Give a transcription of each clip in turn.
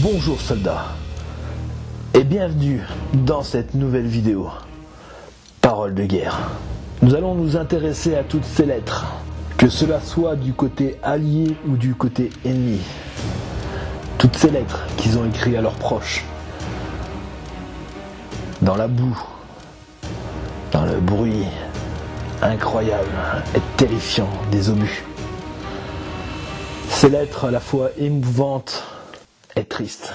Bonjour soldats et bienvenue dans cette nouvelle vidéo. Parole de guerre. Nous allons nous intéresser à toutes ces lettres, que cela soit du côté allié ou du côté ennemi. Toutes ces lettres qu'ils ont écrites à leurs proches. Dans la boue, dans le bruit incroyable et terrifiant des obus. Ces lettres à la fois émouvantes et tristes.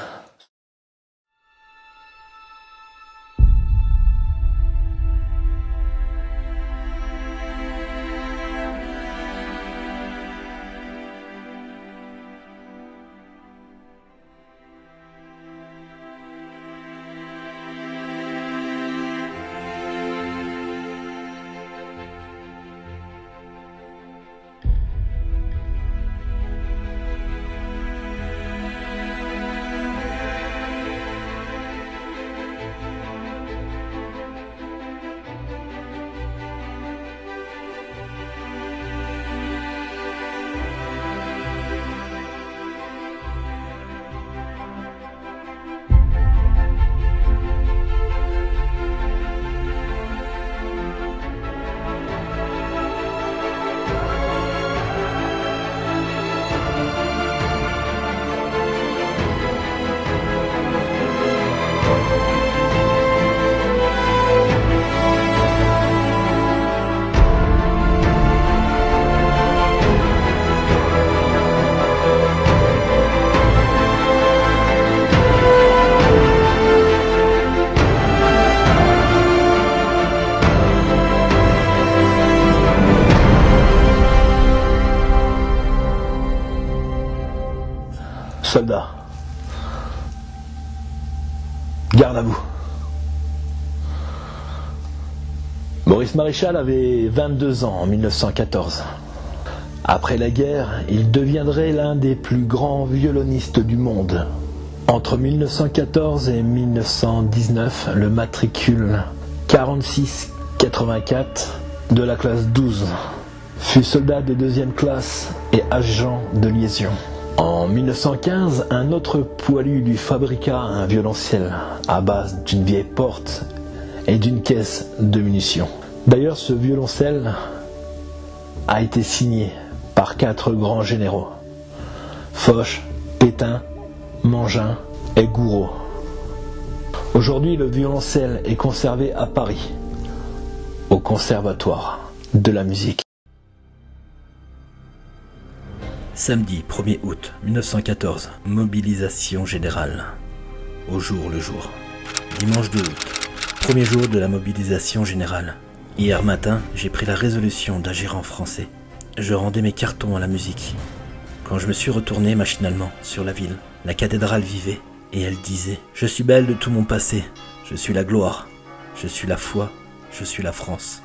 Soldats, garde à vous. Maurice Maréchal avait 22 ans en 1914. Après la guerre, il deviendrait l'un des plus grands violonistes du monde. Entre 1914 et 1919, le matricule 4684 de la classe 12 fut soldat de deuxième classe et agent de liaison. En 1915, un autre poilu lui fabriqua un violoncelle à base d'une vieille porte et d'une caisse de munitions. D'ailleurs, ce violoncelle a été signé par 4 grands généraux: Foch, Pétain, Mangin et Gouraud. Aujourd'hui, le violoncelle est conservé à Paris, au Conservatoire de la musique. Samedi 1er août 1914, mobilisation générale. Au jour le jour. Dimanche 2 août, premier jour de la mobilisation générale. Hier matin, j'ai pris la résolution d'agir en français. Je rendais mes cartons à la musique. Quand je me suis retourné machinalement sur la ville, la cathédrale vivait et elle disait: je suis belle de tout mon passé, je suis la gloire, je suis la foi, je suis la France.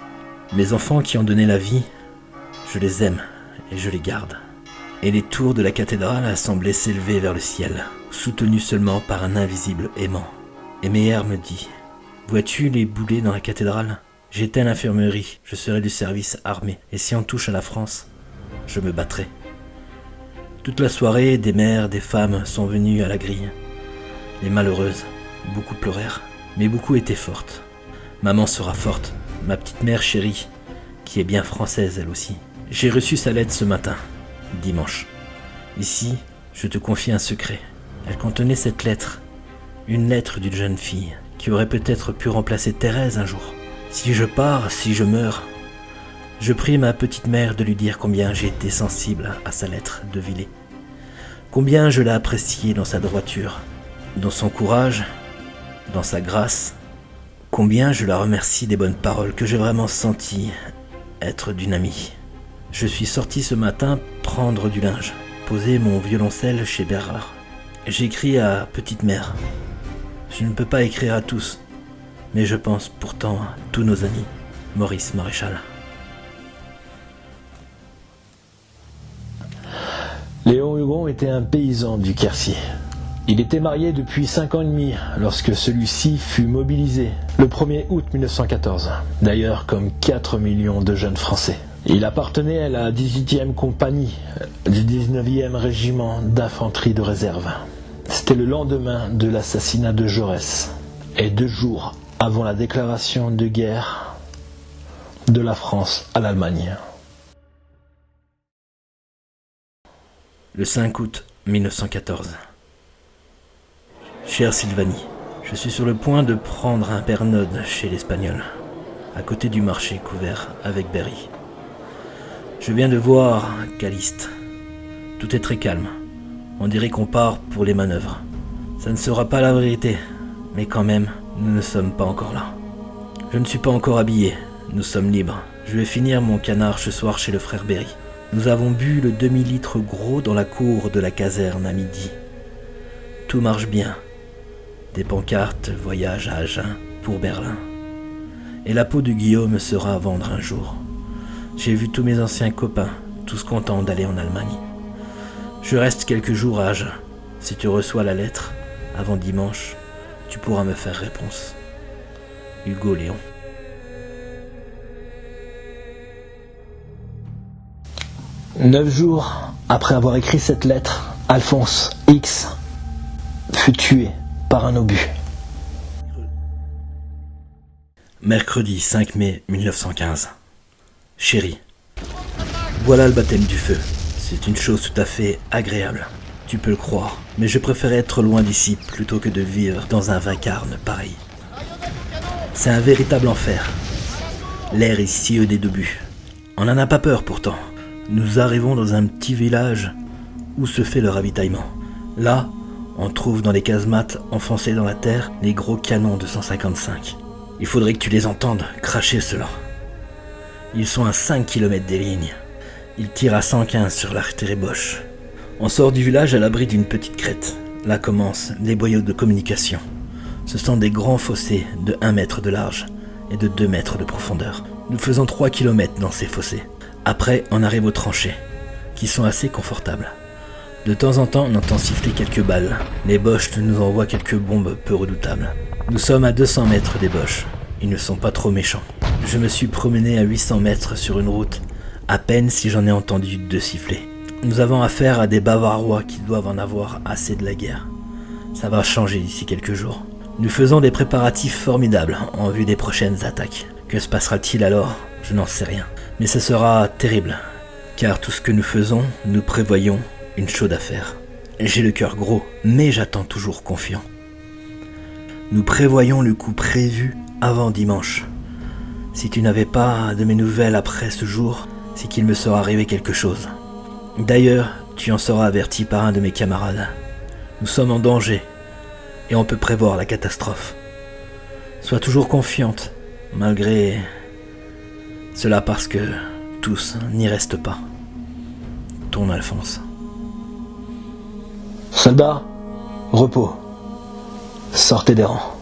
Mes enfants qui ont donné la vie, je les aime et je les garde. Et les tours de la cathédrale semblaient s'élever vers le ciel, soutenues seulement par un invisible aimant. Et Meyer me dit: vois-tu les boulets dans la cathédrale? J'étais à l'infirmerie, je serai du service armé, et si on touche à la France, je me battrai. Toute la soirée, des mères, des femmes sont venues à la grille. Les malheureuses, beaucoup pleurèrent, mais beaucoup étaient fortes. Maman sera forte, ma petite mère chérie, qui est bien française elle aussi. J'ai reçu sa lettre ce matin. Dimanche. Ici, je te confie un secret. Elle contenait cette lettre. Une lettre d'une jeune fille qui aurait peut-être pu remplacer Thérèse un jour. Si je pars, si je meurs, je prie ma petite mère de lui dire combien j'ai été sensible à sa lettre de Villers. Combien je l'ai appréciée dans sa droiture, dans son courage, dans sa grâce. Combien je la remercie des bonnes paroles que j'ai vraiment senti être d'une amie. Je suis sorti ce matin prendre du linge, poser mon violoncelle chez Bérard. J'écris à petite mère. Je ne peux pas écrire à tous, mais je pense pourtant à tous nos amis. Maurice Maréchal. Léon Hugon était un paysan du Quercy. Il était marié depuis 5 ans et demi lorsque celui-ci fut mobilisé le 1er août 1914. D'ailleurs, comme 4 millions de jeunes Français. Il appartenait à la 18e compagnie du 19e régiment d'infanterie de réserve. C'était le lendemain de l'assassinat de Jaurès et 2 jours avant la déclaration de guerre de la France à l'Allemagne. Le 5 août 1914. Cher Sylvanie, je suis sur le point de prendre un Pernod chez l'Espagnol, à côté du marché couvert avec Berry. Je viens de voir Caliste. Tout est très calme. On dirait qu'on part pour les manœuvres. Ça ne sera pas la vérité, mais quand même, nous ne sommes pas encore là. Je ne suis pas encore habillé, nous sommes libres. Je vais finir mon canard ce soir chez le frère Berry. Nous avons bu le demi-litre gros dans la cour de la caserne à midi. Tout marche bien. Des pancartes voyage à Agen pour Berlin. Et la peau de Guillaume sera à vendre un jour. J'ai vu tous mes anciens copains, tous contents d'aller en Allemagne. Je reste quelques jours à Agen. Si tu reçois la lettre, avant dimanche, tu pourras me faire réponse. Hugo Léon. Neuf jours après avoir écrit cette lettre, Alphonse X fut tué par un obus. Mercredi 5 mai 1915. Chérie, voilà le baptême du feu. C'est une chose tout à fait agréable. Tu peux le croire, mais je préfère être loin d'ici plutôt que de vivre dans un vacarme pareil. C'est un véritable enfer. L'air est scieux des obus. On n'en a pas peur pourtant. Nous arrivons dans un petit village où se fait le ravitaillement. Là, on trouve dans les casemates enfoncés dans la terre les gros canons de 155. Il faudrait que tu les entendes cracher cela. Ils sont à 5 km des lignes. Ils tirent à 115 sur l'artillerie-Boche. On sort du village à l'abri d'une petite crête. Là commencent les boyaux de communication. Ce sont des grands fossés de 1 mètre de large et de 2 mètres de profondeur. Nous faisons 3 km dans ces fossés. Après, on arrive aux tranchées, qui sont assez confortables. De temps en temps, on entend siffler quelques balles. Les Boches nous envoient quelques bombes peu redoutables. Nous sommes à 200 mètres des Boches. Ils ne sont pas trop méchants. Je me suis promené à 800 mètres sur une route, à peine si j'en ai entendu 2 siffler. Nous avons affaire à des Bavarois qui doivent en avoir assez de la guerre. Ça va changer d'ici quelques jours. Nous faisons des préparatifs formidables en vue des prochaines attaques. Que se passera-t-il alors? Je n'en sais rien. Mais ce sera terrible, car tout ce que nous faisons, nous prévoyons une chaude affaire. J'ai le cœur gros, mais j'attends toujours confiant. Nous prévoyons le coup prévu avant dimanche. Si tu n'avais pas de mes nouvelles après ce jour, c'est qu'il me sera arrivé quelque chose. D'ailleurs, tu en seras averti par un de mes camarades. Nous sommes en danger, et on peut prévoir la catastrophe. Sois toujours confiante, malgré cela, parce que tous n'y restent pas. Ton Alphonse. Soldats, repos. Sortez des rangs.